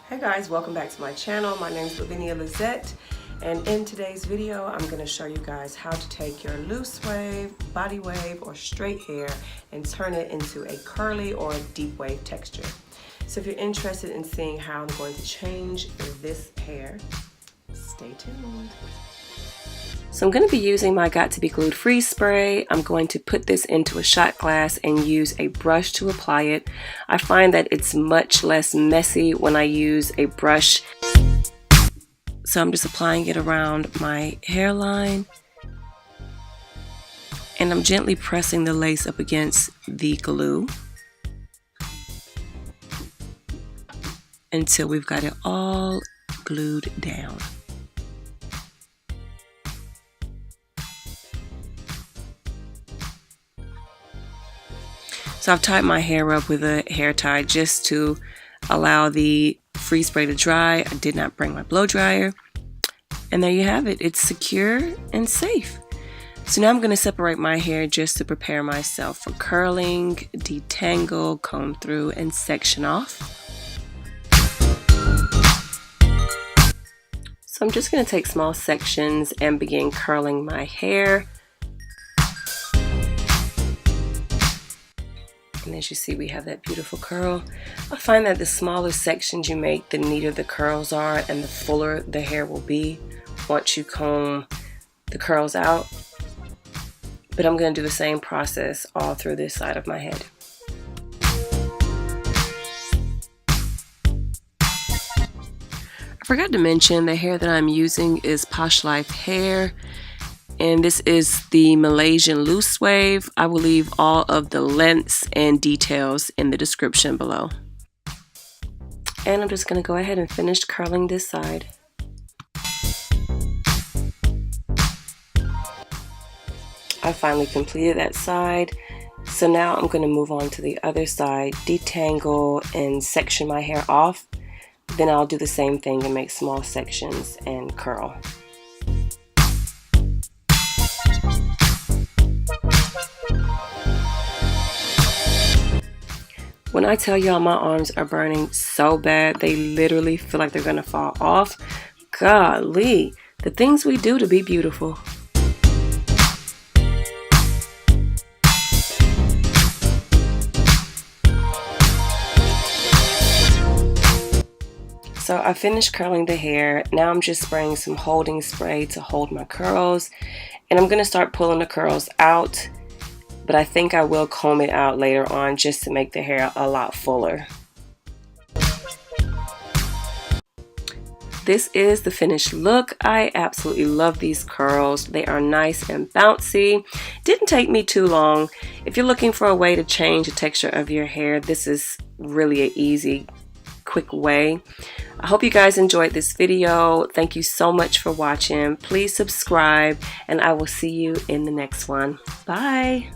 Hey guys, welcome back to my channel. My name is Wavy Lizette, and in today's video I'm going to show you guys how to take your loose wave, body wave, or straight hair and turn it into a curly or a deep wave texture. So if you're interested in seeing how I'm going to change this hair, stay tuned. So I'm going to be using my Got to Be Glued freeze spray. I'm going to put this into a shot glass and use a brush to apply it. I find that it's much less messy when I use a brush. So I'm just applying it around my hairline. And I'm gently pressing the lace up against the glue until we've got it all glued down. So I've tied my hair up with a hair tie just to allow the freeze spray to dry. I did not bring my blow dryer. And there you have it. It's secure and safe. So now I'm going to separate my hair just to prepare myself for curling, detangle, comb through, and section off. So I'm just going to take small sections and begin curling my hair. And as you see, we have that beautiful curl. I find that the smaller sections you make, the neater the curls are and the fuller the hair will be once you comb the curls out. But I'm going to do the same process all through this side of my head. I forgot to mention the hair that I'm using is PoshLife Hair. And this is the Malaysian Loosewave. I will leave all of the lengths and details in the description below. And I'm just going to go ahead and finish curling this side. I finally completed that side. So now I'm going to move on to the other side, detangle and section my hair off. Then I'll do the same thing and make small sections and curl. When I tell y'all my arms are burning so bad, they literally feel like they're gonna fall off. Golly, the things we do to be beautiful. So I finished curling the hair. Now I'm just spraying some holding spray to hold my curls. And I'm gonna start pulling the curls out. But I think I will comb it out later on just to make the hair a lot fuller. This is the finished look. I absolutely love these curls. They are nice and bouncy. Didn't take me too long. If you're looking for a way to change the texture of your hair, this is really an easy, quick way. I hope you guys enjoyed this video. Thank you so much for watching. Please subscribe and I will see you in the next one. Bye.